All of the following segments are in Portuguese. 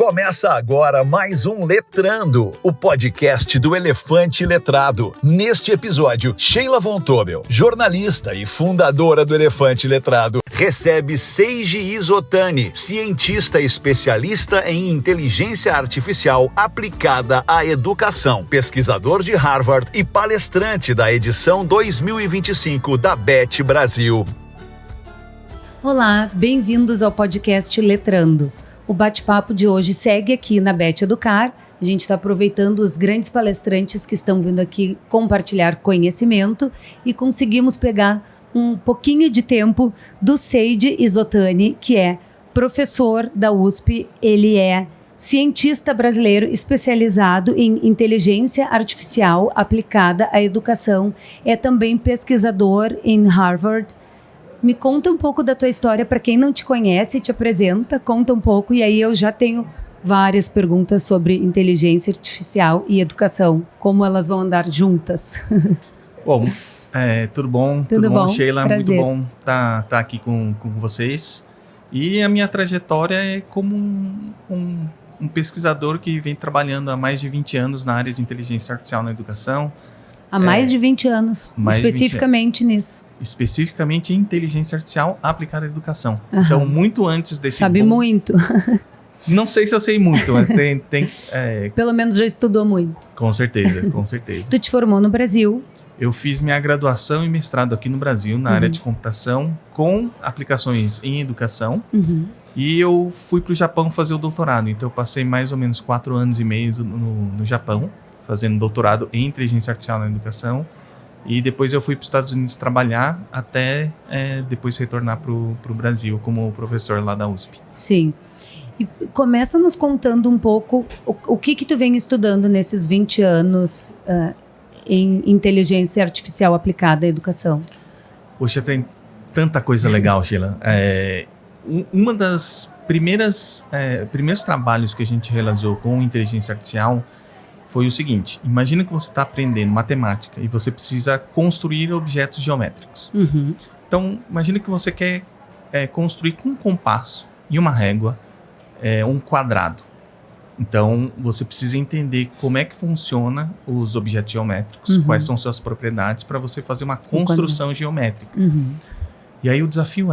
Começa agora mais um Letrando, o podcast do Elefante Letrado. Neste episódio, Sheila Von Tobel, jornalista e fundadora do Elefante Letrado, recebe Seiji Izotani, cientista especialista em inteligência artificial aplicada à educação, pesquisador de Harvard e palestrante da edição 2025 da BET Brasil. Olá, bem-vindos ao podcast Letrando. O bate-papo de hoje segue aqui na BET Educar. A gente está aproveitando os grandes palestrantes que estão vindo aqui compartilhar conhecimento e conseguimos pegar um pouquinho de tempo do Seiji Izotani, que é professor da USP. Ele é cientista brasileiro especializado em inteligência artificial aplicada à educação. É também pesquisador em Harvard. Me conta um pouco da tua história, para quem não te conhece, te apresenta, conta um pouco, e aí eu já tenho várias perguntas sobre inteligência artificial e educação, como elas vão andar juntas. Bom, tudo bom? Tudo bom, Sheila? Prazer. Muito bom estar aqui com vocês. E a minha trajetória é como um pesquisador que vem trabalhando há mais de 20 anos na área de inteligência artificial na educação. Há mais de 20 anos, especificamente nisso. Especificamente em inteligência artificial aplicada à educação. Uhum. Então, muito antes desse... Sabe muito. Não sei se eu sei muito, mas tem Pelo menos já estudou muito. Com certeza, com certeza. Tu te formou no Brasil. Eu fiz minha graduação e mestrado aqui no Brasil, na área de computação, com aplicações em educação. Uhum. E eu fui para o Japão fazer o doutorado. Então, eu passei mais ou menos 4 anos e meio no Japão, fazendo doutorado em inteligência artificial na educação. E depois eu fui para os Estados Unidos trabalhar até depois retornar para o Brasil como professor lá da USP. Sim. E começa nos contando um pouco o que tu vem estudando nesses 20 anos em inteligência artificial aplicada à educação. Poxa, tem tanta coisa legal, Sheila. Uma das primeiros trabalhos que a gente realizou com inteligência artificial foi o seguinte: imagina que você está aprendendo matemática e você precisa construir objetos geométricos. Uhum. Então, imagina que você quer construir com um compasso e uma régua um quadrado. Então, você precisa entender como é que funciona os objetos geométricos, quais são suas propriedades para você fazer uma construção geométrica. Uhum. E aí o desafio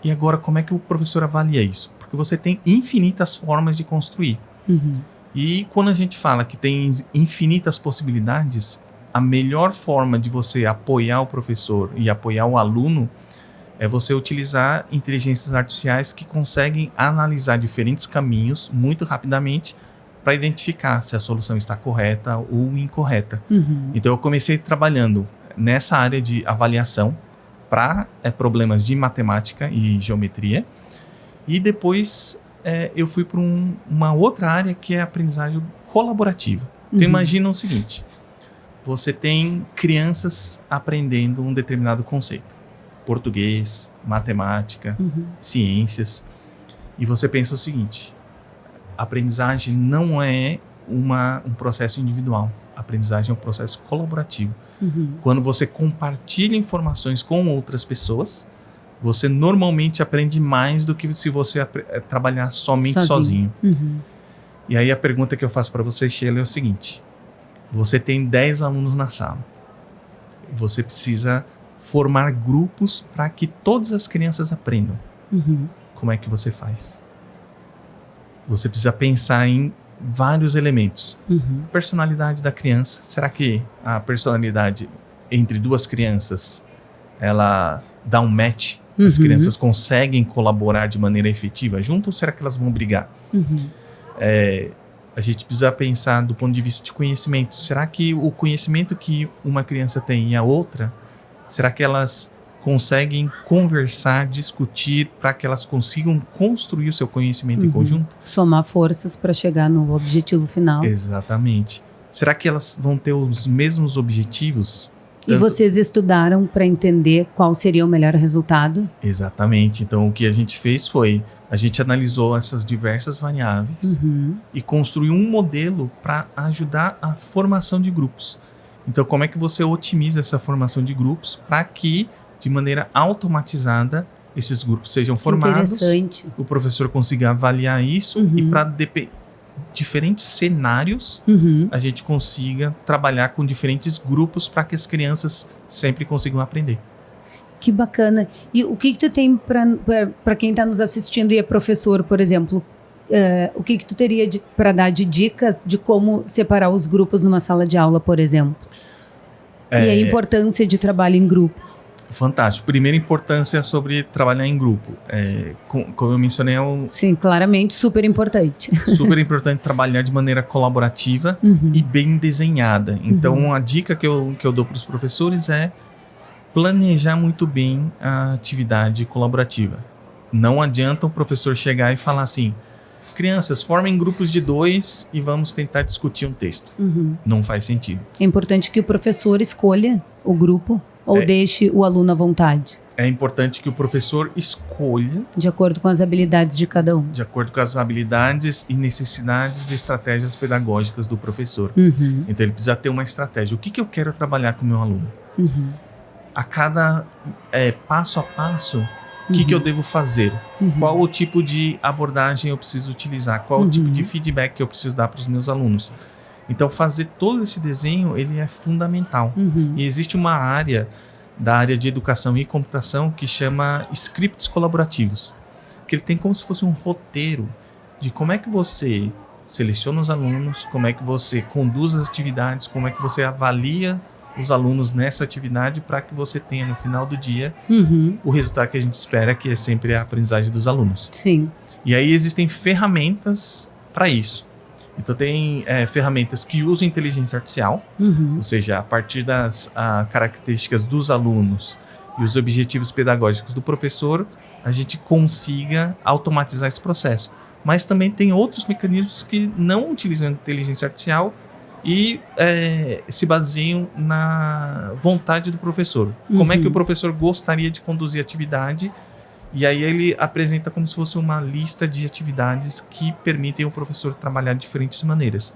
e agora como é que o professor avalia isso? Porque você tem infinitas formas de construir. Uhum. E quando a gente fala que tem infinitas possibilidades, a melhor forma de você apoiar o professor e apoiar o aluno é você utilizar inteligências artificiais que conseguem analisar diferentes caminhos muito rapidamente para identificar se a solução está correta ou incorreta. Uhum. Então eu comecei trabalhando nessa área de avaliação para problemas de matemática e geometria, e depois eu fui para uma outra área que é a aprendizagem colaborativa. Então imagina o seguinte: você tem crianças aprendendo um determinado conceito, português, matemática, ciências, e você pensa o seguinte: a aprendizagem não é um processo individual, a aprendizagem é um processo colaborativo. Quando você compartilha informações com outras pessoas, você normalmente aprende mais do que se você trabalhar somente sozinho. E aí a pergunta que eu faço para você, Sheila, é o seguinte: você tem 10 alunos na sala. Você precisa formar grupos para que todas as crianças aprendam. Como é que você faz? Você precisa pensar em vários elementos. Personalidade da criança. Será que a personalidade entre duas crianças, ela dá um match? As crianças conseguem colaborar de maneira efetiva junto, ou será que elas vão brigar? A gente precisa pensar do ponto de vista de conhecimento. Será que o conhecimento que uma criança tem e a outra, será que elas conseguem conversar, discutir, para que elas consigam construir o seu conhecimento em conjunto? Somar forças para chegar no objetivo final. Exatamente. Será que elas vão ter os mesmos objetivos? E vocês estudaram para entender qual seria o melhor resultado? Exatamente. Então, o que a gente fez foi, a gente analisou essas diversas variáveis e construiu um modelo para ajudar a formação de grupos. Então, como é que você otimiza essa formação de grupos para que, de maneira automatizada, esses grupos sejam Que formados, interessante. o professor consiga avaliar isso e para diferentes cenários a gente consiga trabalhar com diferentes grupos para que as crianças sempre consigam aprender. Que bacana. E o que tu tem para quem está nos assistindo e é professor, por exemplo? O que tu teria para dar de dicas de como separar os grupos numa sala de aula, por exemplo? E a importância de trabalho em grupo. Fantástico. Primeira importância sobre trabalhar em grupo. Como eu mencionei, Sim, claramente, super importante. super importante trabalhar de maneira colaborativa e bem desenhada. Então, a dica que eu dou para os professores é planejar muito bem a atividade colaborativa. Não adianta um professor chegar e falar assim: crianças, formem grupos de 2 e vamos tentar discutir um texto. Não faz sentido. É importante que o professor escolha o grupo ou deixe o aluno à vontade. É importante que o professor escolha de acordo com as habilidades de cada um. De acordo com as habilidades e necessidades e estratégias pedagógicas do professor. Então ele precisa ter uma estratégia. O que eu quero trabalhar com o meu aluno? A cada passo a passo, o que eu devo fazer? Qual o tipo de abordagem eu preciso utilizar? Qual o tipo de feedback que eu preciso dar para os meus alunos? Então, fazer todo esse desenho, ele é fundamental. E existe uma área da área de educação e computação que chama scripts colaborativos. Que ele tem como se fosse um roteiro de como é que você seleciona os alunos, como é que você conduz as atividades, como é que você avalia os alunos nessa atividade para que você tenha no final do dia o resultado que a gente espera, que é sempre a aprendizagem dos alunos. Sim. E aí existem ferramentas para isso. Então tem ferramentas que usam inteligência artificial, ou seja, a partir das características dos alunos e os objetivos pedagógicos do professor, a gente consiga automatizar esse processo. Mas também tem outros mecanismos que não utilizam inteligência artificial e se baseiam na vontade do professor. Como é que o professor gostaria de conduzir a atividade? E aí ele apresenta como se fosse uma lista de atividades que permitem o professor trabalhar de diferentes maneiras.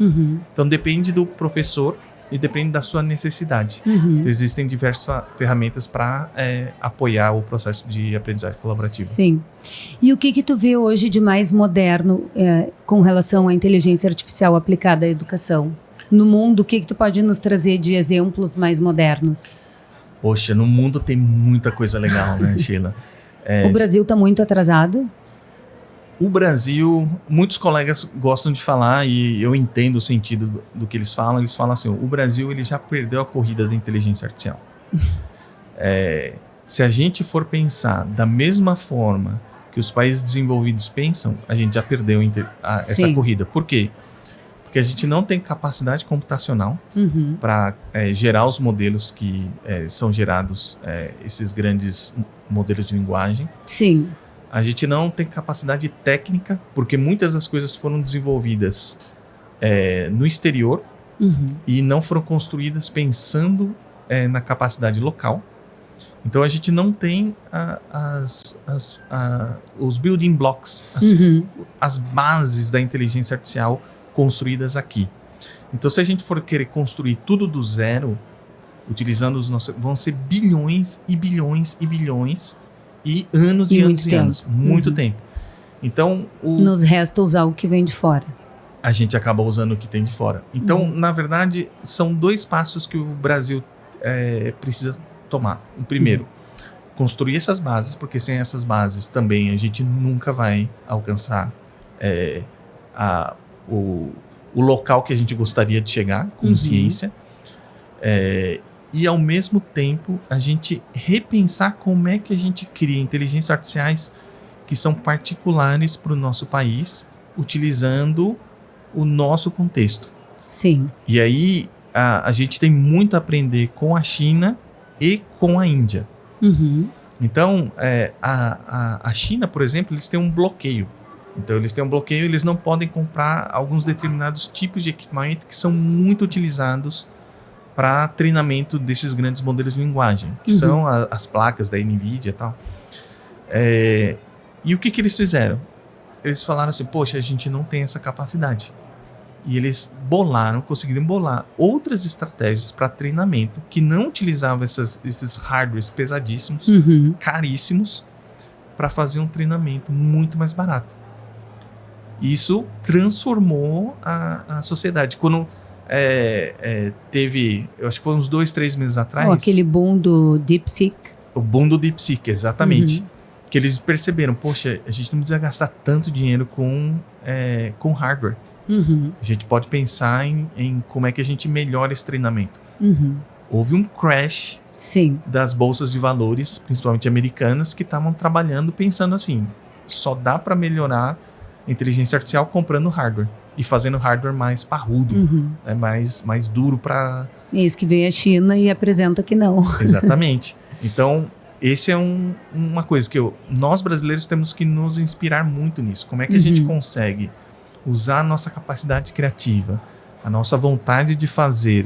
Então depende do professor e depende da sua necessidade. Então existem diversas ferramentas para apoiar o processo de aprendizagem colaborativa. Sim. E o que tu vê hoje de mais moderno com relação à inteligência artificial aplicada à educação? No mundo, o que tu pode nos trazer de exemplos mais modernos? Poxa, no mundo tem muita coisa legal, né, Sheila? O Brasil está muito atrasado? O Brasil, muitos colegas gostam de falar, e eu entendo o sentido do que eles falam. Eles falam assim: o Brasil ele já perdeu a corrida da inteligência artificial. Se a gente for pensar da mesma forma que os países desenvolvidos pensam, a gente já perdeu essa corrida. Por quê? Porque a gente não tem capacidade computacional para gerar os modelos que são gerados, esses grandes modelos de linguagem. Sim. A gente não tem capacidade técnica, porque muitas das coisas foram desenvolvidas no exterior e não foram construídas pensando na capacidade local. Então a gente não tem os building blocks, as bases da inteligência artificial construídas aqui. Então, se a gente for querer construir tudo do zero, utilizando os nossos... vão ser bilhões e bilhões e bilhões e anos e anos e anos. Muito tempo. Então, nos resta usar o que vem de fora. A gente acaba usando o que tem de fora. Então, na verdade, são 2 passos que o Brasil precisa tomar. O primeiro, construir essas bases, porque sem essas bases também a gente nunca vai alcançar o local que a gente gostaria de chegar com ciência, e ao mesmo tempo a gente repensar como é que a gente cria inteligências artificiais que são particulares para o nosso país, utilizando o nosso contexto. Sim. E aí a gente tem muito a aprender com a China e com a Índia. Então a China, por exemplo, eles têm um bloqueio. Então eles têm um bloqueio, eles não podem comprar alguns determinados tipos de equipamento que são muito utilizados para treinamento desses grandes modelos de linguagem, que são as placas da NVIDIA e tal. E o que eles fizeram? Eles falaram assim: poxa, a gente não tem essa capacidade. E eles conseguiram bolar outras estratégias para treinamento que não utilizavam esses hardwares pesadíssimos, caríssimos, para fazer um treinamento muito mais barato. Isso transformou a sociedade. Quando teve, eu acho que foi uns 2-3 meses atrás... aquele boom do DeepSeek. O boom do DeepSeek, exatamente. Que eles perceberam, poxa, a gente não precisa gastar tanto dinheiro com hardware. A gente pode pensar em como é que a gente melhora esse treinamento. Houve um crash das bolsas de valores, principalmente americanas, que estavam trabalhando pensando assim, só dá para melhorar a inteligência artificial comprando hardware e fazendo hardware mais parrudo, mais duro para... Eis que veio a China e apresenta que não. Exatamente. Então, esse é uma coisa que nós brasileiros temos que nos inspirar muito nisso. Como é que a gente consegue usar a nossa capacidade criativa, a nossa vontade de fazer,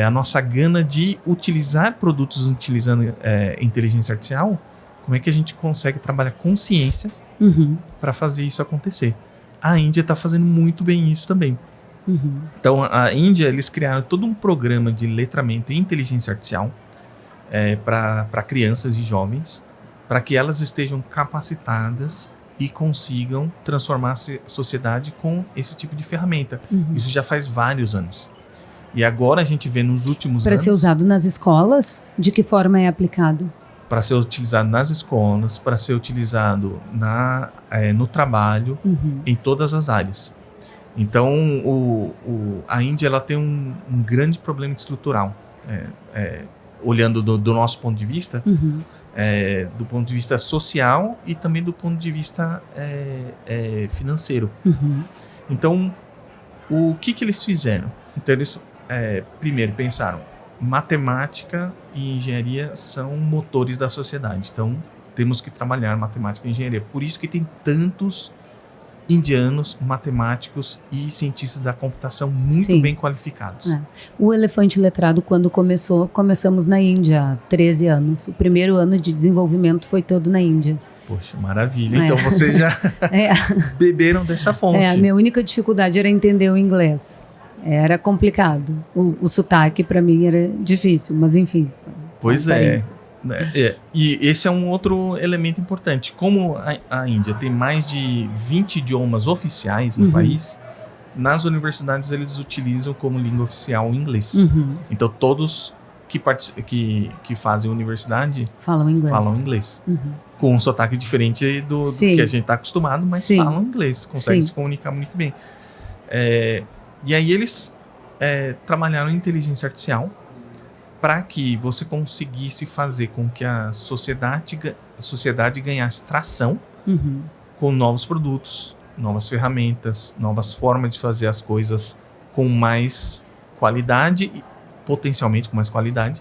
a nossa gana de utilizar produtos utilizando inteligência artificial, como é que a gente consegue trabalhar com ciência para fazer isso acontecer. A Índia está fazendo muito bem isso também. Então, a Índia, eles criaram todo um programa de letramento em inteligência artificial para crianças e jovens, para que elas estejam capacitadas e consigam transformar a sociedade com esse tipo de ferramenta. Isso já faz vários anos. E agora a gente vê nos últimos anos... Para ser usado nas escolas? De que forma é aplicado? Para ser utilizado nas escolas, para ser utilizado no trabalho, em todas as áreas. Então, a Índia ela tem um grande problema estrutural. Olhando do nosso ponto de vista, do ponto de vista social e também do ponto de vista financeiro. Então, o que eles fizeram? Então, eles primeiro pensaram, matemática e engenharia são motores da sociedade. Então, temos que trabalhar matemática e engenharia. Por isso que tem tantos indianos, matemáticos e cientistas da computação muito bem qualificados. O Elefante Letrado, quando começamos na Índia há 13 anos. O primeiro ano de desenvolvimento foi todo na Índia. Poxa, maravilha. Então, vocês já beberam dessa fonte. A minha única dificuldade era entender o inglês. Era complicado. O sotaque, para mim, era difícil, mas enfim. Pois é. E esse é um outro elemento importante. Como a Índia tem mais de 20 idiomas oficiais no país, nas universidades eles utilizam como língua oficial o inglês. Então todos que fazem universidade falam inglês. Com um sotaque diferente do que a gente está acostumado, mas falam inglês, conseguem se comunicar muito bem. E aí eles trabalharam em inteligência artificial para que você conseguisse fazer com que a sociedade ganhasse tração com novos produtos, novas ferramentas, novas formas de fazer as coisas com mais qualidade, potencialmente com mais qualidade,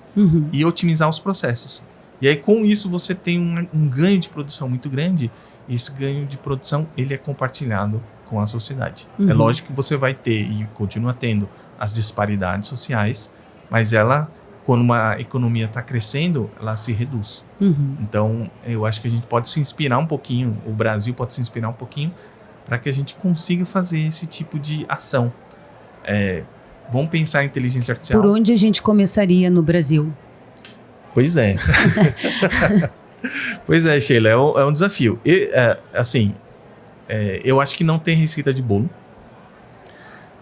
e otimizar os processos. E aí com isso você tem um ganho de produção muito grande, e esse ganho de produção ele é compartilhado com a sociedade. É lógico que você vai ter e continua tendo as disparidades sociais, mas quando uma economia está crescendo, ela se reduz. Então, eu acho que a gente pode se inspirar um pouquinho, o Brasil pode se inspirar um pouquinho, para que a gente consiga fazer esse tipo de ação. Vamos pensar em inteligência artificial. Por onde a gente começaria no Brasil? Pois é. Pois é, Sheila, é um desafio. Eu acho que não tem receita de bolo,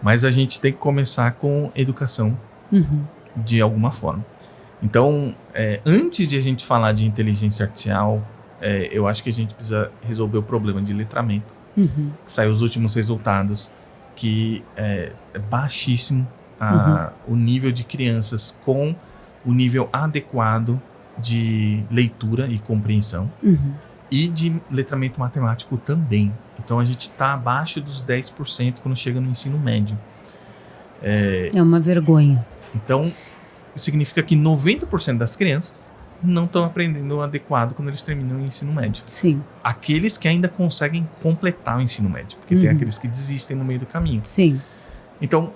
mas a gente tem que começar com educação de alguma forma. Então, antes de a gente falar de inteligência artificial, eu acho que a gente precisa resolver o problema de letramento, que saiu os últimos resultados, que é baixíssimo o nível de crianças com o nível adequado de leitura e compreensão e de letramento matemático também. Então, a gente está abaixo dos 10% quando chega no ensino médio. É uma vergonha. Então, significa que 90% das crianças não estão aprendendo o adequado quando eles terminam o ensino médio. Sim. Aqueles que ainda conseguem completar o ensino médio, porque tem aqueles que desistem no meio do caminho. Sim. Então,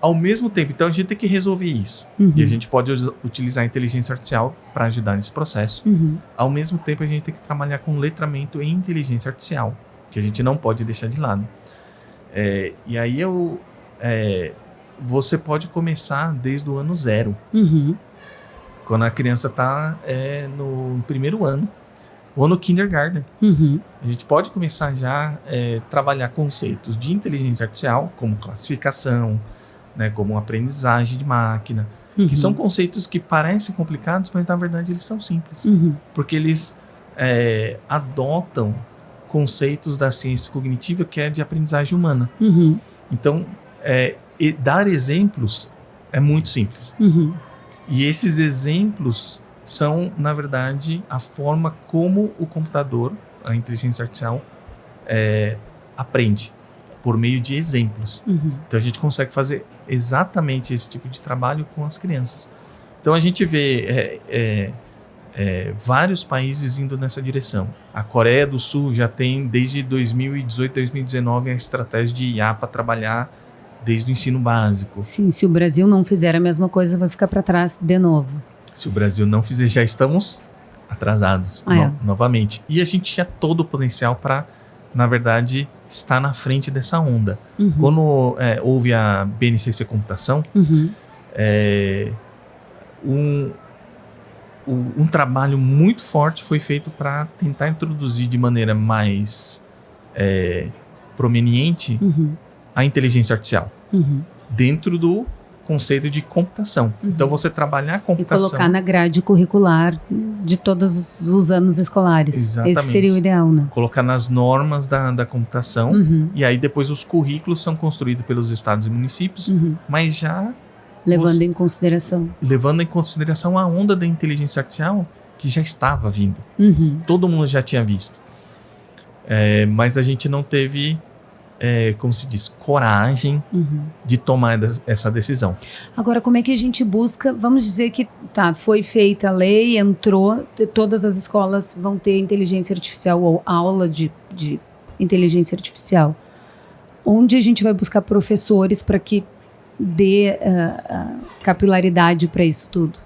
ao mesmo tempo, então a gente tem que resolver isso. E a gente pode utilizar a inteligência artificial para ajudar nesse processo. Ao mesmo tempo, a gente tem que trabalhar com letramento em inteligência artificial, que a gente não pode deixar de lado. E aí você pode começar desde o ano 0. Quando a criança está no primeiro ano, ou no kindergarten. Uhum. A gente pode começar já a trabalhar conceitos de inteligência artificial, como classificação, né, como aprendizagem de máquina, que são conceitos que parecem complicados, mas na verdade eles são simples. Porque eles adotam conceitos da ciência cognitiva, que é de aprendizagem humana. Então, dar exemplos é muito simples. E esses exemplos são, na verdade, a forma como o computador, a inteligência artificial, aprende, por meio de exemplos. Então a gente consegue fazer exatamente esse tipo de trabalho com as crianças. Então a gente vê vários países indo nessa direção. A Coreia do Sul já tem, desde 2018, 2019, a estratégia de IA para trabalhar desde o ensino básico. Sim, se o Brasil não fizer a mesma coisa, vai ficar para trás de novo. Se o Brasil não fizer, já estamos atrasados novamente. E a gente tinha todo o potencial para, na verdade, estar na frente dessa onda. Quando houve a BNCC Computação, um trabalho muito forte foi feito para tentar introduzir de maneira mais prominente a inteligência artificial dentro do conceito de computação. Então, você trabalhar a computação... E colocar na grade curricular de todos os anos escolares. Exatamente. Esse seria o ideal, né? Colocar nas normas da computação. E aí, depois, os currículos são construídos pelos estados e municípios, mas já... Levando em consideração a onda da inteligência artificial que já estava vindo. Todo mundo já tinha visto. Mas a gente não teve... como se diz, coragem de tomar essa decisão. Agora, como é que a gente busca, vamos dizer que foi feita a lei, entrou, todas as escolas vão ter inteligência artificial ou aula de inteligência artificial. Onde a gente vai buscar professores para que dê capilaridade para isso tudo?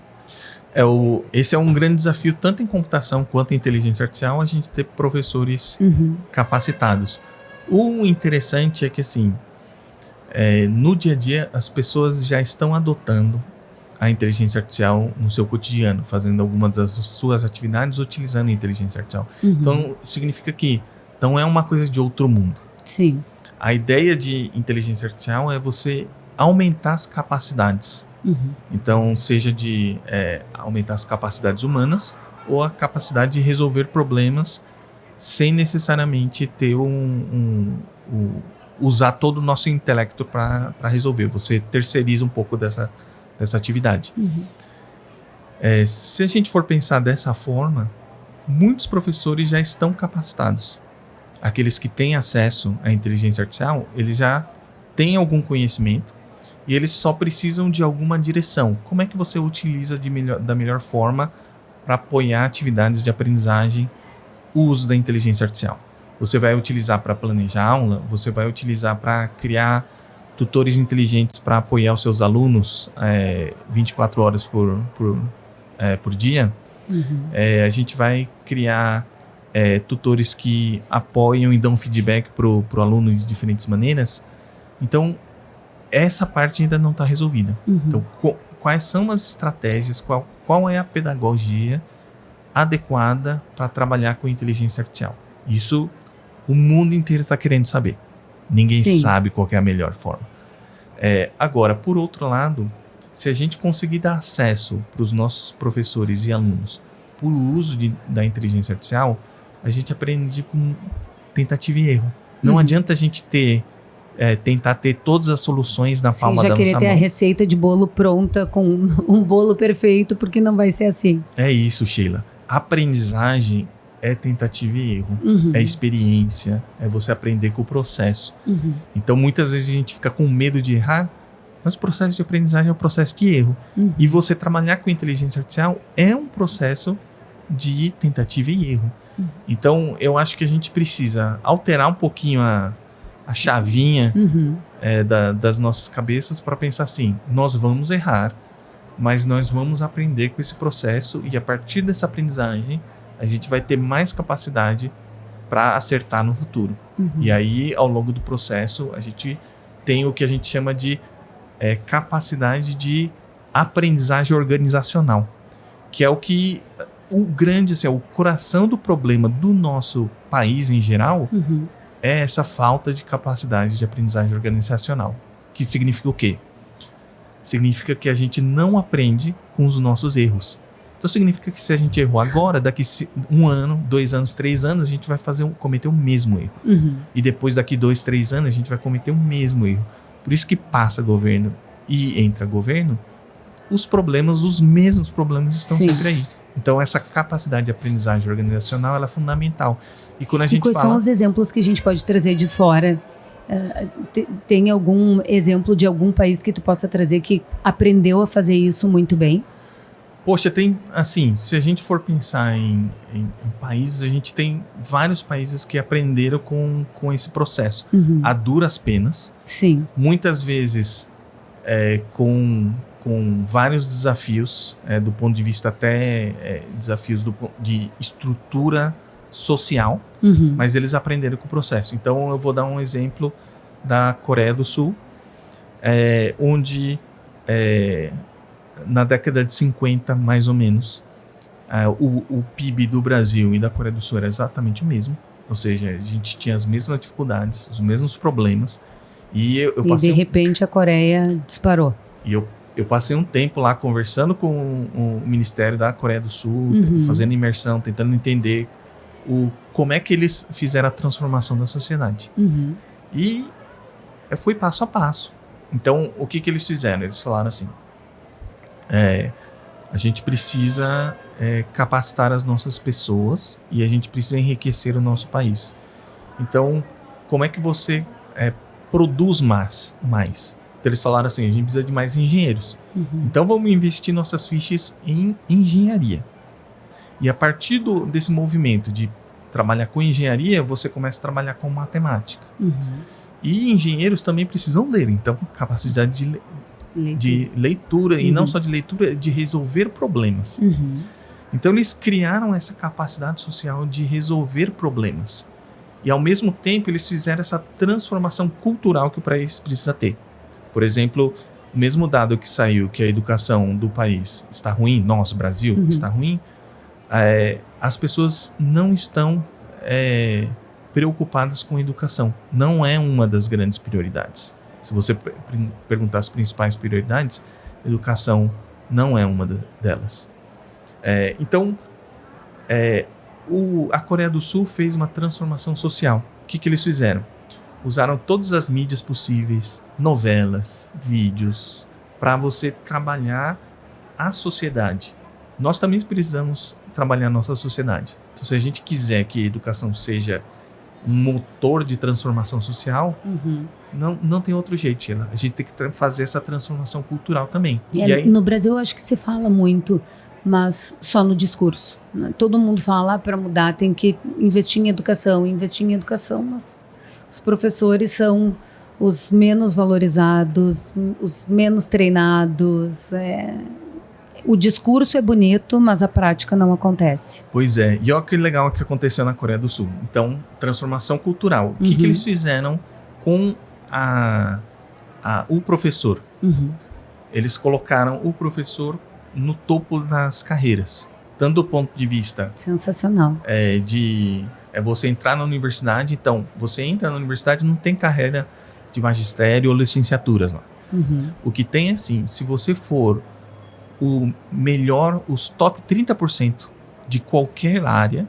Esse é um grande desafio, tanto em computação quanto em inteligência artificial, a gente ter professores capacitados. O interessante é que, assim, no dia a dia, as pessoas já estão adotando a inteligência artificial no seu cotidiano, fazendo algumas das suas atividades utilizando a inteligência artificial. Então, significa que não é uma coisa de outro mundo. Sim. A ideia de inteligência artificial é você aumentar as capacidades. Então, seja de aumentar as capacidades humanas ou a capacidade de resolver problemas sem necessariamente ter usar todo o nosso intelecto para resolver. Você terceiriza um pouco dessa atividade. Se a gente for pensar dessa forma, muitos professores já estão capacitados. Aqueles que têm acesso à inteligência artificial, eles já têm algum conhecimento e eles só precisam de alguma direção. Como é que você utiliza da melhor forma para apoiar atividades de aprendizagem, o uso da inteligência artificial? Você vai utilizar para planejar aula, você vai utilizar para criar tutores inteligentes para apoiar os seus alunos 24 horas por dia. A gente vai criar tutores que apoiam e dão feedback para o aluno de diferentes maneiras. Então, essa parte ainda não está resolvida. Então, quais são as estratégias, qual é a pedagogia adequada para trabalhar com inteligência artificial? Isso o mundo inteiro está querendo saber. Ninguém sabe qual que é a melhor forma. Agora, por outro lado, se a gente conseguir dar acesso para os nossos professores e alunos por uso da inteligência artificial, a gente aprende com tentativa e erro. Não adianta a gente tentar ter todas as soluções na palma da nossa mão. Já querer ter a receita de bolo pronta com um bolo perfeito, porque não vai ser assim. É isso, Sheila. Aprendizagem é tentativa e erro, é experiência, é você aprender com o processo. Então, muitas vezes a gente fica com medo de errar, mas o processo de aprendizagem é um processo de erro. E você trabalhar com inteligência artificial é um processo de tentativa e erro. Então, eu acho que a gente precisa alterar um pouquinho a chavinha das nossas cabeças para pensar assim, nós vamos errar, mas nós vamos aprender com esse processo e a partir dessa aprendizagem a gente vai ter mais capacidade para acertar no futuro. E aí, ao longo do processo, a gente tem o que a gente chama de capacidade de aprendizagem organizacional, que é o que o grande, assim, o coração do problema do nosso país em geral é essa falta de capacidade de aprendizagem organizacional. Que significa o quê? Significa que a gente não aprende com os nossos erros. Então significa que se a gente errou agora, daqui 1 ano, 2 anos, 3 anos, a gente vai cometer o mesmo erro. E depois daqui 2, 3 anos, a gente vai cometer o mesmo erro. Por isso que passa governo e entra governo, os mesmos problemas estão sempre aí. Então essa capacidade de aprendizagem organizacional ela é fundamental. E quando a gente quais são os exemplos que a gente pode trazer de fora? Tem algum exemplo de algum país que tu possa trazer que aprendeu a fazer isso muito bem? Poxa, tem, assim, se a gente for pensar em países, a gente tem vários países que aprenderam com esse processo. A duras penas. Sim. Muitas vezes com vários desafios, do ponto de vista até desafios de estrutura social, mas eles aprenderam com o processo. Então eu vou dar um exemplo da Coreia do Sul, onde na década de 50, mais ou menos, o PIB do Brasil e da Coreia do Sul era exatamente o mesmo. Ou seja, a gente tinha as mesmas dificuldades, os mesmos problemas. E de repente a Coreia disparou. E eu passei um tempo lá conversando com o Ministério da Coreia do Sul, fazendo imersão, tentando entender como é que eles fizeram a transformação da sociedade. E foi passo a passo. Então, o que eles fizeram? Eles falaram assim, a gente precisa capacitar as nossas pessoas e a gente precisa enriquecer o nosso país. Então, como é que você produz mais? Então, eles falaram assim, a gente precisa de mais engenheiros. Então, vamos investir nossas fichas em engenharia. E a partir desse movimento de trabalhar com engenharia, você começa a trabalhar com matemática. E engenheiros também precisam ler. Então, capacidade de leitura, e não só de leitura, de resolver problemas. Então eles criaram essa capacidade social de resolver problemas. E ao mesmo tempo eles fizeram essa transformação cultural que o país precisa ter. Por exemplo, o mesmo dado que saiu que a educação do país está ruim, nosso Brasil está ruim, as pessoas não estão preocupadas com a educação. Não é uma das grandes prioridades. Se você perguntar as principais prioridades, educação não é uma delas. Então, a Coreia do Sul fez uma transformação social. O que eles fizeram? Usaram todas as mídias possíveis, novelas, vídeos, para você trabalhar a sociedade. Nós também precisamos trabalhar a nossa sociedade. Então, se a gente quiser que a educação seja um motor de transformação social, não tem outro jeito, Sheila. A gente tem que fazer essa transformação cultural também. E aí, no Brasil, eu acho que se fala muito, mas só no discurso. Todo mundo fala, para mudar tem que investir em educação, mas os professores são os menos valorizados, os menos treinados. O discurso é bonito, mas a prática não acontece. Pois é. E olha que legal que aconteceu na Coreia do Sul. Então, transformação cultural. O que eles fizeram com o professor? Eles colocaram o professor no topo das carreiras. Tanto do ponto de vista... Sensacional. Você entrar na universidade. Então, você entra na universidade, não tem carreira de magistério ou licenciaturas lá. O que tem é assim, se você for o melhor, os top 30% de qualquer área,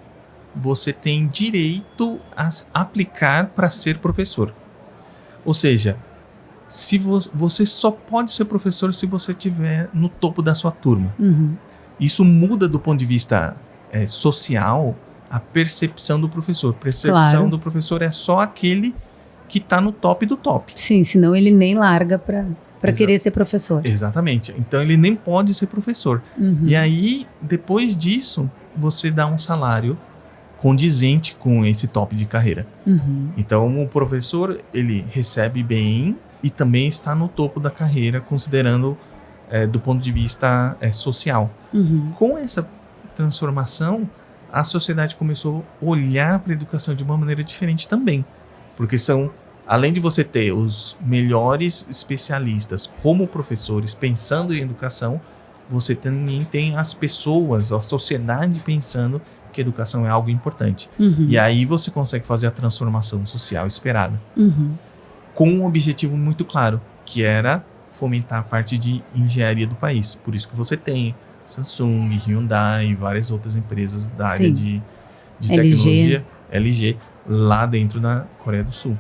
você tem direito a aplicar para ser professor. Ou seja, se você só pode ser professor se você estiver no topo da sua turma. Isso muda do ponto de vista social a percepção do professor. Percepção do professor é só aquele que está no top do top. Sim, senão ele nem larga para querer ser professor. Exatamente. Então ele nem pode ser professor. E aí, depois disso, você dá um salário condizente com esse top de carreira. Então o professor, ele recebe bem e também está no topo da carreira, considerando do ponto de vista social. Com essa transformação, a sociedade começou a olhar para a educação de uma maneira diferente também. Porque além de você ter os melhores especialistas como professores pensando em educação, você também tem as pessoas, a sociedade pensando que a educação é algo importante. E aí você consegue fazer a transformação social esperada. Com um objetivo muito claro, que era fomentar a parte de engenharia do país. Por isso que você tem Samsung, Hyundai e várias outras empresas da área de tecnologia, LG, lá dentro da Coreia do Sul.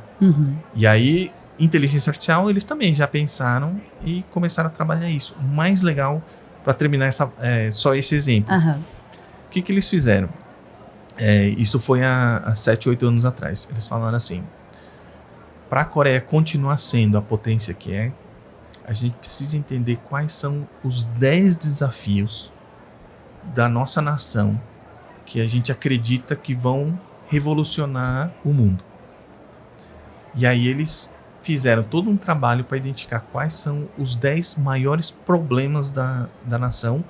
E aí, inteligência artificial, eles também já pensaram e começaram a trabalhar isso. O mais legal, para terminar só esse exemplo, o que eles fizeram? Isso foi há 7, 8 anos atrás. Eles falaram assim, para a Coreia continuar sendo a potência que é, a gente precisa entender quais são os 10 desafios da nossa nação que a gente acredita que vão revolucionar o mundo. E aí eles fizeram todo um trabalho para identificar quais são os 10 maiores problemas da nação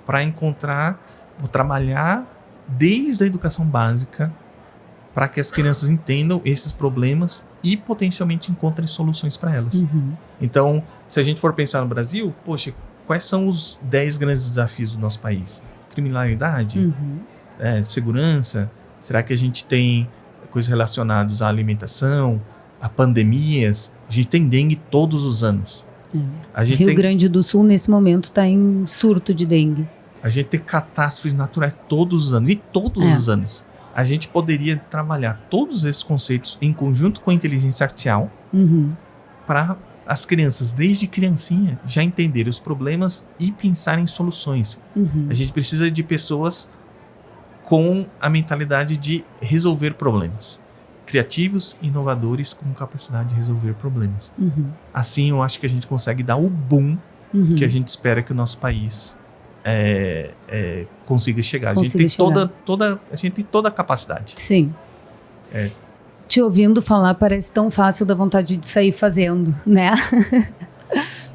para encontrar, ou trabalhar desde a educação básica para que as crianças entendam esses problemas e potencialmente encontrem soluções para elas. Então, se a gente for pensar no Brasil, poxa, quais são os 10 grandes desafios do nosso país? Criminalidade? Segurança? Será que a gente tem coisas relacionadas à alimentação, a pandemias? A gente tem dengue todos os anos. Rio Grande do Sul, nesse momento, está em surto de dengue. A gente tem catástrofes naturais todos os anos. E todos os anos. A gente poderia trabalhar todos esses conceitos em conjunto com a inteligência artificial para as crianças, desde criancinha, já entenderem os problemas e pensarem em soluções. A gente precisa de pessoas com a mentalidade de resolver problemas. Criativos, inovadores, com capacidade de resolver problemas. Assim, eu acho que a gente consegue dar o boom que a gente espera que o nosso país consiga chegar. A gente tem toda a capacidade. Sim. Te ouvindo falar parece tão fácil, da vontade de sair fazendo, né?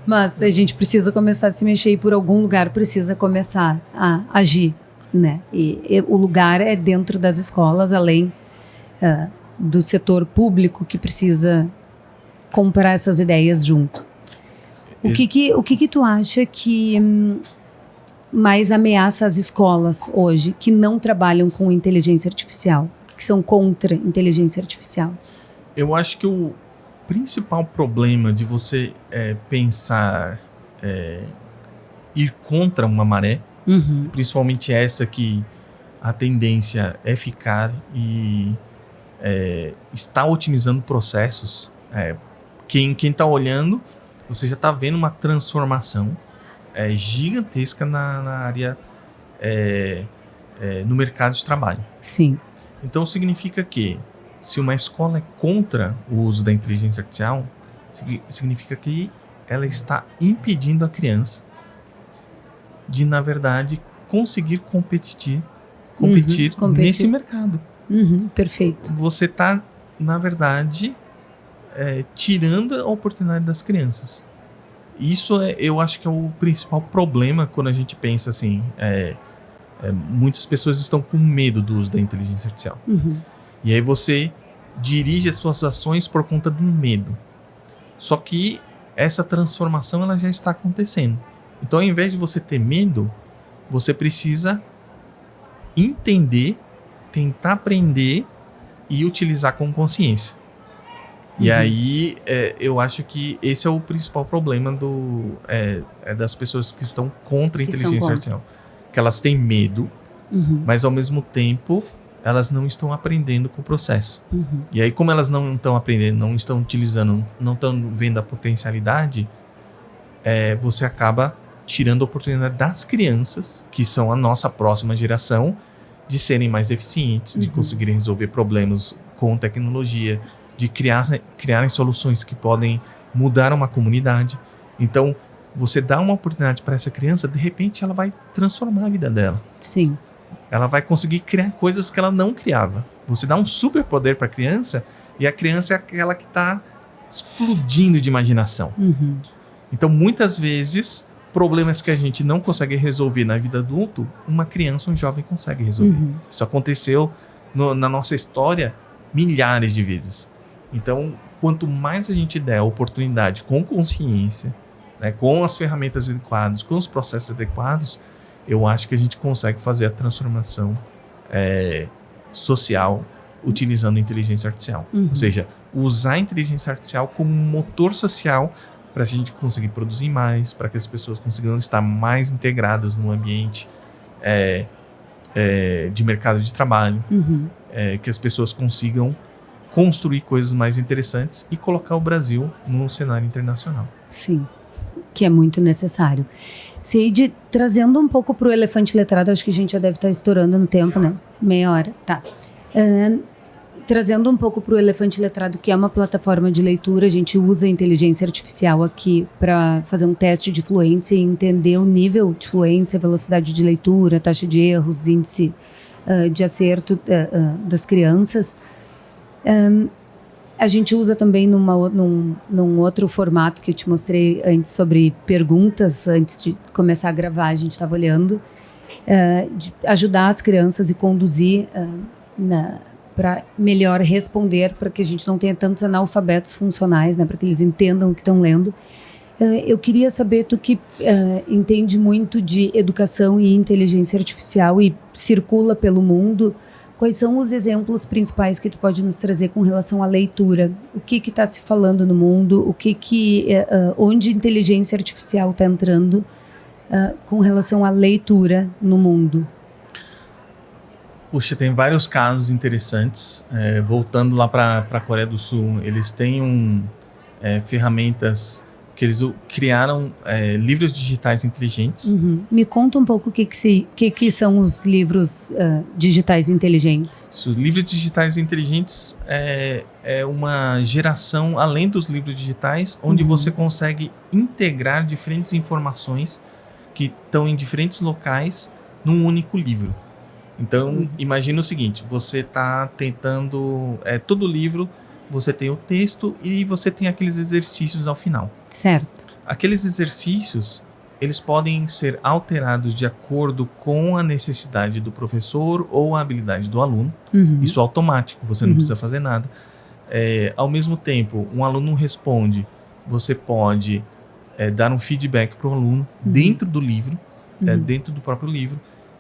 Mas a gente precisa começar a se mexer e por algum lugar precisa começar a agir, né? E o lugar é dentro das escolas, além do setor público que precisa comprar essas ideias junto. O que tu acha que mais ameaça as escolas hoje que não trabalham com inteligência artificial, que são contra a inteligência artificial? Eu acho que o principal problema de você pensar ir contra uma maré, principalmente essa que a tendência é ficar e está otimizando processos. Quem está olhando, você já está vendo uma transformação gigantesca na área, no mercado de trabalho. Sim. Então significa que se uma escola é contra o uso da inteligência artificial, significa que ela está impedindo a criança de, na verdade, conseguir competir nesse mercado. Perfeito. Você está, na verdade, tirando a oportunidade das crianças. Isso eu acho que é o principal problema quando a gente pensa assim. Muitas pessoas estão com medo do uso da inteligência artificial. E aí você dirige as suas ações por conta do medo. Só que essa transformação ela já está acontecendo. Então, ao invés de você ter medo, você precisa entender, tentar aprender e utilizar com consciência. E aí, eu acho que esse é o principal problema das pessoas que estão contra a inteligência artificial. Que elas têm medo, mas ao mesmo tempo elas não estão aprendendo com o processo. E aí, como elas não estão aprendendo, não estão utilizando, não estão vendo a potencialidade, você acaba tirando a oportunidade das crianças, que são a nossa próxima geração, de serem mais eficientes, de conseguirem resolver problemas com tecnologia, de criarem soluções que podem mudar uma comunidade. Então, você dá uma oportunidade para essa criança, de repente ela vai transformar a vida dela. Sim. Ela vai conseguir criar coisas que ela não criava. Você dá um superpoder para a criança e a criança é aquela que está explodindo de imaginação. Então, muitas vezes, problemas que a gente não consegue resolver na vida adulta, uma criança, um jovem consegue resolver. Isso aconteceu na nossa história milhares de vezes. Então, quanto mais a gente der a oportunidade com consciência né, com as ferramentas adequadas, com os processos adequados, eu acho que a gente consegue fazer a transformação social utilizando a inteligência artificial. Ou seja, usar a inteligência artificial como um motor social para a gente conseguir produzir mais, para que as pessoas consigam estar mais integradas no ambiente de mercado de trabalho, que as pessoas consigam construir coisas mais interessantes e colocar o Brasil no cenário internacional. Sim, que é muito necessário. Seide, trazendo um pouco para o Elefante Letrado, acho que a gente já deve estar estourando no tempo, né? Meia hora, tá. Trazendo um pouco para o Elefante Letrado, que é uma plataforma de leitura, a gente usa a inteligência artificial aqui para fazer um teste de fluência e entender o nível de fluência, velocidade de leitura, taxa de erros, índice de acerto das crianças. A gente usa também num outro formato que eu te mostrei antes sobre perguntas, antes de começar a gravar, a gente estava olhando, de ajudar as crianças e conduzir para melhor responder, para que a gente não tenha tantos analfabetos funcionais, né, para que eles entendam o que estão lendo. Eu queria saber, tu que entende muito de educação e inteligência artificial e circula pelo mundo, quais são os exemplos principais que tu pode nos trazer com relação à leitura? O que está se falando no mundo? Onde a inteligência artificial está entrando com relação à leitura no mundo? Puxa, tem vários casos interessantes. Voltando lá para a Coreia do Sul, eles têm ferramentas que eles criaram, livros digitais inteligentes. Me conta um pouco o que são os livros digitais inteligentes. Os livros digitais inteligentes é uma geração além dos livros digitais, onde você consegue integrar diferentes informações que estão em diferentes locais num único livro. Então, imagina o seguinte, você está tentando... todo livro, você tem o texto e você tem aqueles exercícios ao final. Certo. Aqueles exercícios, eles podem ser alterados de acordo com a necessidade do professor ou a habilidade do aluno. Isso é automático, você não precisa fazer nada. Ao mesmo tempo, um aluno responde, você pode dar um feedback para o aluno dentro do livro, dentro do próprio livro.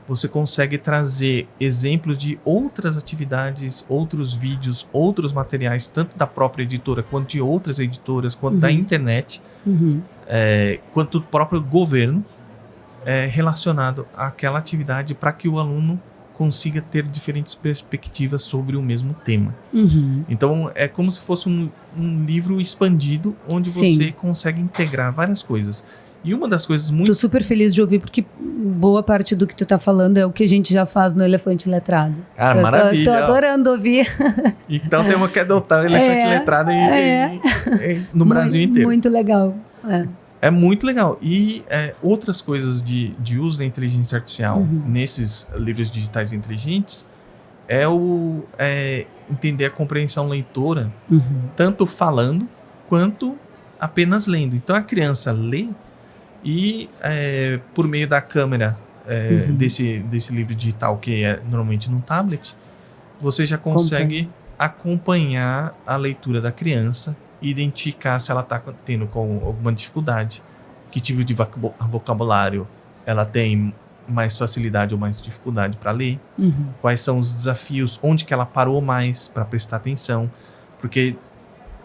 Você consegue trazer exemplos de outras atividades, outros vídeos, outros materiais, tanto da própria editora, quanto de outras editoras, quanto da internet, quanto do próprio governo, relacionado àquela atividade para que o aluno consiga ter diferentes perspectivas sobre o mesmo tema. Então, é como se fosse um livro expandido, onde você consegue integrar várias coisas. E uma das coisas muito... Tô super feliz de ouvir, porque boa parte do que tu tá falando é o que a gente já faz no Elefante Letrado. Maravilha. Tô adorando ouvir. Então temos que adotar o Elefante Letrado no Brasil inteiro. Muito legal. É muito legal. E outras coisas de uso da inteligência artificial nesses livros digitais inteligentes entender a compreensão leitora, tanto falando quanto apenas lendo. Então a criança lê e por meio da câmera desse livro digital, que é normalmente num tablet, você já consegue acompanhar a leitura da criança e identificar se ela está tendo alguma dificuldade, que tipo de vocabulário ela tem mais facilidade ou mais dificuldade para ler, quais são os desafios, onde que ela parou mais para prestar atenção, porque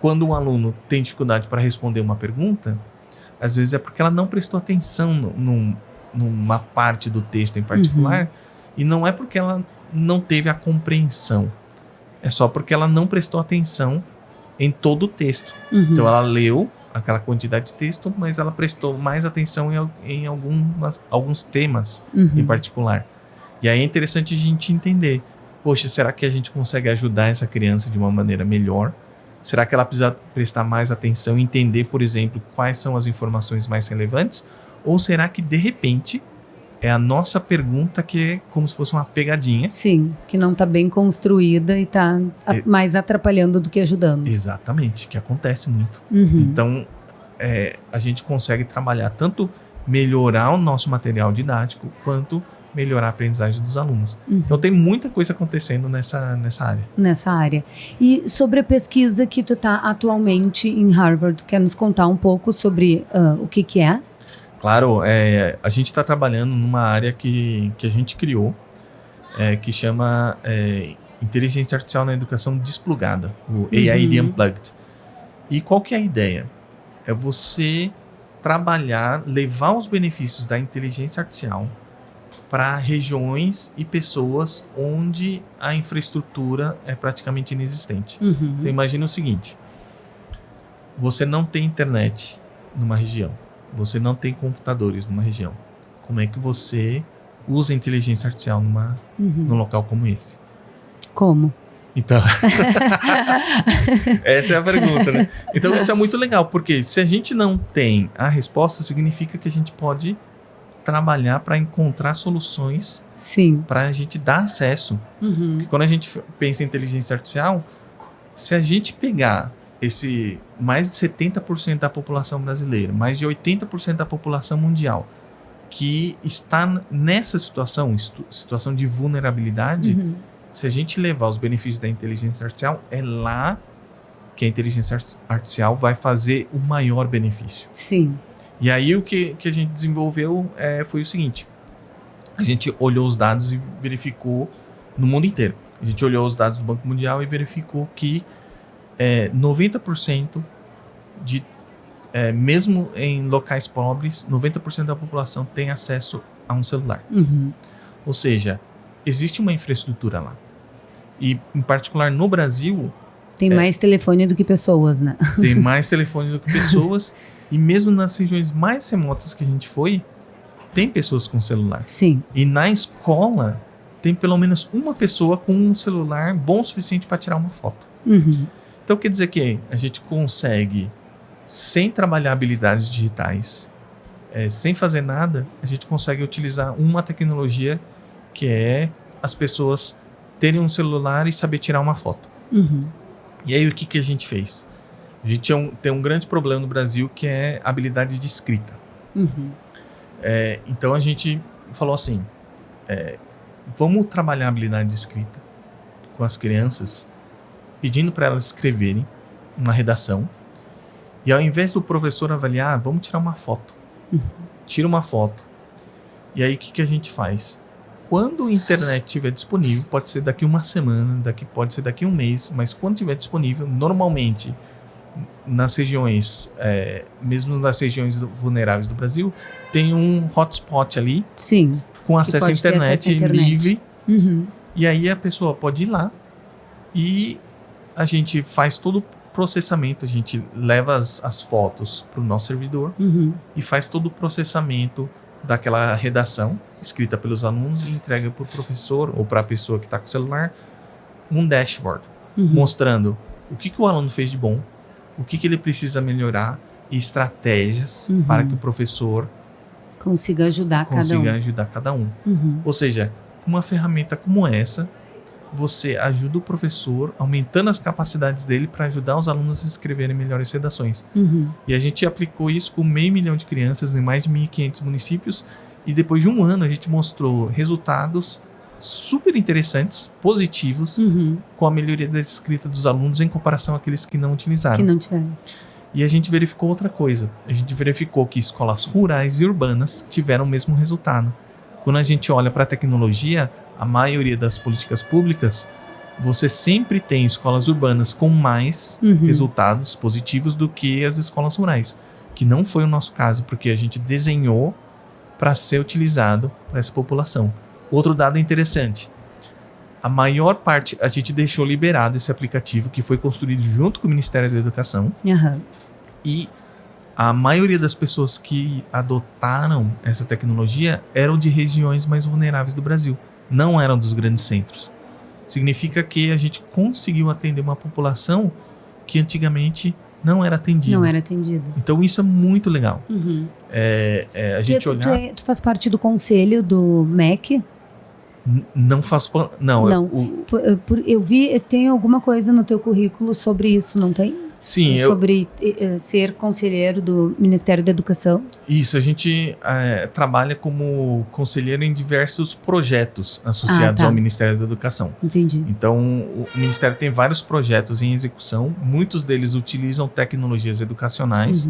quando um aluno tem dificuldade para responder uma pergunta, às vezes é porque ela não prestou atenção numa parte do texto em particular, e não é porque ela não teve a compreensão, é só porque ela não prestou atenção em todo o texto. Então ela leu aquela quantidade de texto, mas ela prestou mais atenção em alguns temas em particular. E aí é interessante a gente entender, poxa, será que a gente consegue ajudar essa criança de uma maneira melhor? Será que ela precisa prestar mais atenção e entender, por exemplo, quais são as informações mais relevantes? Ou será que, de repente, é a nossa pergunta que é como se fosse uma pegadinha? Sim, que não está bem construída e está mais atrapalhando do que ajudando. Exatamente, que acontece muito. Então, a gente consegue trabalhar tanto melhorar o nosso material didático, quanto melhorar a aprendizagem dos alunos. Então tem muita coisa acontecendo nessa área. Nessa área. E sobre a pesquisa que tu está atualmente em Harvard, quer nos contar um pouco sobre o que é? Claro, a gente está trabalhando numa área que a gente criou, que chama Inteligência Artificial na Educação Desplugada, o AI Unplugged. E qual que é a ideia? É você trabalhar, levar os benefícios da inteligência artificial para regiões e pessoas onde a infraestrutura é praticamente inexistente. Então imagina o seguinte, você não tem internet numa região, você não tem computadores numa região. Como é que você usa a inteligência artificial num local como esse? Como? Então, essa é a pergunta, né? Então isso é muito legal, porque se a gente não tem a resposta, significa que a gente pode trabalhar para encontrar soluções para a gente dar acesso. Porque quando a gente pensa em inteligência artificial, se a gente pegar esse mais de 70% da população brasileira, mais de 80% da população mundial, que está nessa situação de vulnerabilidade, se a gente levar os benefícios da inteligência artificial, é lá que a inteligência artificial vai fazer o maior benefício. Sim. E aí o que a gente desenvolveu foi o seguinte. A gente olhou os dados e verificou no mundo inteiro. A gente olhou os dados do Banco Mundial e verificou que 90% mesmo em locais pobres, 90% da população tem acesso a um celular. Ou seja, existe uma infraestrutura lá. E, em particular, no Brasil... Tem mais telefone do que pessoas, né? Tem mais telefones do que pessoas. E mesmo nas regiões mais remotas que a gente foi, tem pessoas com celular. Sim. E na escola, tem pelo menos uma pessoa com um celular bom o suficiente para tirar uma foto. Então, quer dizer que a gente consegue, sem trabalhar habilidades digitais, sem fazer nada, a gente consegue utilizar uma tecnologia que é as pessoas terem um celular e saber tirar uma foto. E aí o que a gente fez? A gente tem um grande problema no Brasil que é a habilidade de escrita. Então a gente falou assim, vamos trabalhar a habilidade de escrita com as crianças, pedindo para elas escreverem uma redação, e ao invés do professor avaliar, vamos tirar uma foto. Tira uma foto. E aí o que a gente faz? Quando a internet estiver disponível, pode ser daqui uma semana, pode ser daqui um mês, mas quando estiver disponível, normalmente nas regiões, mesmo nas regiões vulneráveis do Brasil, tem um hotspot ali, com acesso à internet livre, e aí a pessoa pode ir lá e a gente faz todo o processamento, a gente leva as fotos para o nosso servidor e faz todo o processamento daquela redação escrita pelos alunos e entrega para o professor ou para a pessoa que está com o celular um dashboard mostrando o que o aluno fez de bom, o que ele precisa melhorar e estratégias para que o professor consiga ajudar cada um. Ou seja, com uma ferramenta como essa, você ajuda o professor aumentando as capacidades dele para ajudar os alunos a escreverem melhores redações. E a gente aplicou isso com 500 mil de crianças em mais de 1.500 municípios e depois de um ano a gente mostrou resultados super interessantes, positivos, com a melhoria da escrita dos alunos em comparação àqueles que não utilizaram. Que não tiveram. E a gente verificou outra coisa. A gente verificou que escolas rurais e urbanas tiveram o mesmo resultado. Quando a gente olha para a tecnologia, a maioria das políticas públicas, você sempre tem escolas urbanas com mais resultados positivos do que as escolas rurais, que não foi o nosso caso, porque a gente desenhou para ser utilizado para essa população. Outro dado interessante, a maior parte, a gente deixou liberado esse aplicativo que foi construído junto com o Ministério da Educação, e a maioria das pessoas que adotaram essa tecnologia eram de regiões mais vulneráveis do Brasil, não eram dos grandes centros. Significa que a gente conseguiu atender uma população que antigamente não era atendida. Não era atendida. Então isso é muito legal. A gente olhar... Tu faz parte do conselho do MEC? Não faço... Não. Eu vi, tem alguma coisa no teu currículo sobre isso, não tem? Sim, sobre ser conselheiro do Ministério da Educação. Isso, a gente trabalha como conselheiro em diversos projetos associados ao Ministério da Educação. Entendi. Então, o Ministério tem vários projetos em execução, muitos deles utilizam tecnologias educacionais,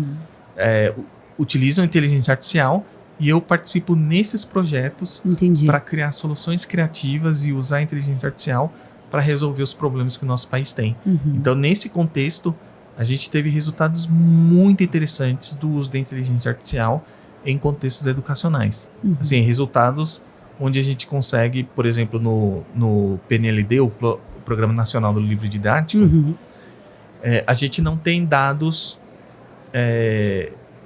utilizam inteligência artificial, e eu participo nesses projetos para criar soluções criativas e usar a inteligência artificial para resolver os problemas que o nosso país tem. Então, nesse contexto, a gente teve resultados muito interessantes do uso da inteligência artificial em contextos educacionais. Assim, resultados onde a gente consegue, por exemplo, no PNLD, o Programa Nacional do Livro Didático, a gente não tem dados,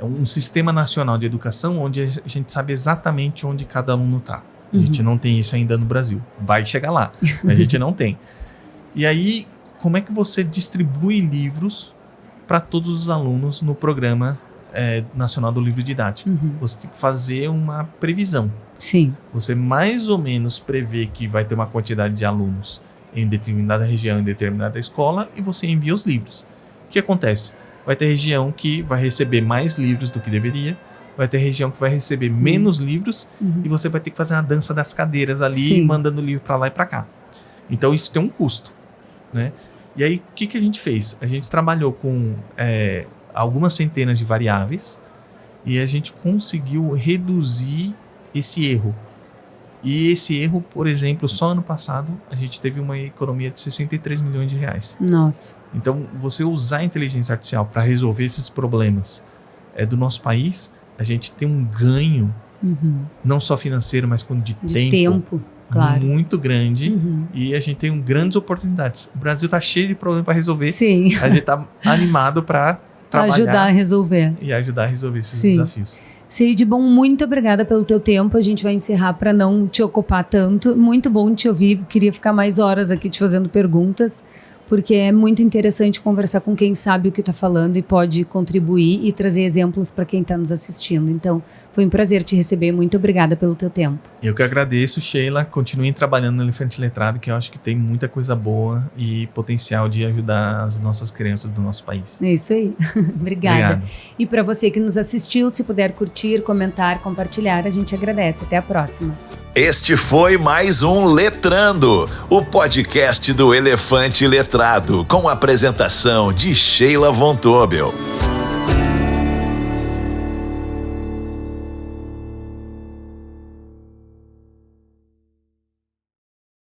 um sistema nacional de educação onde a gente sabe exatamente onde cada aluno está. A gente não tem isso ainda no Brasil. Vai chegar lá. A gente não tem. E aí, como é que você distribui livros para todos os alunos no Programa Nacional do Livro Didático? Você tem que fazer uma previsão. Sim. Você mais ou menos prevê que vai ter uma quantidade de alunos em determinada região, em determinada escola, e você envia os livros. O que acontece? Vai ter região que vai receber mais livros do que deveria, vai ter região que vai receber menos livros, e você vai ter que fazer uma dança das cadeiras ali, mandando livro para lá e para cá. Então isso tem um custo, né? E aí, o que a gente fez? A gente trabalhou com algumas centenas de variáveis e a gente conseguiu reduzir esse erro. E esse erro, por exemplo, só ano passado, a gente teve uma economia de 63 milhões de reais. Nossa. Então, você usar a inteligência artificial para resolver esses problemas do nosso país, a gente tem um ganho, não só financeiro, mas de tempo. Claro. Muito grande, e a gente tem grandes oportunidades. O Brasil está cheio de problemas para resolver. Sim. A gente está animado para trabalhar ajudar a resolver. E ajudar a resolver esses desafios. Seide, bom, muito obrigada pelo teu tempo. A gente vai encerrar para não te ocupar tanto. Muito bom te ouvir. Queria ficar mais horas aqui te fazendo perguntas, porque é muito interessante conversar com quem sabe o que está falando e pode contribuir e trazer exemplos para quem está nos assistindo. Então, foi um prazer te receber. Muito obrigada pelo teu tempo. Eu que agradeço, Sheila. Continuem trabalhando no Elefante Letrado, que eu acho que tem muita coisa boa e potencial de ajudar as nossas crianças do nosso país. É isso aí. Obrigada. E para você que nos assistiu, se puder curtir, comentar, compartilhar, a gente agradece. Até a próxima. Este foi mais um Letrando, o podcast do Elefante Letrado, com a apresentação de Sheila Von Tobel.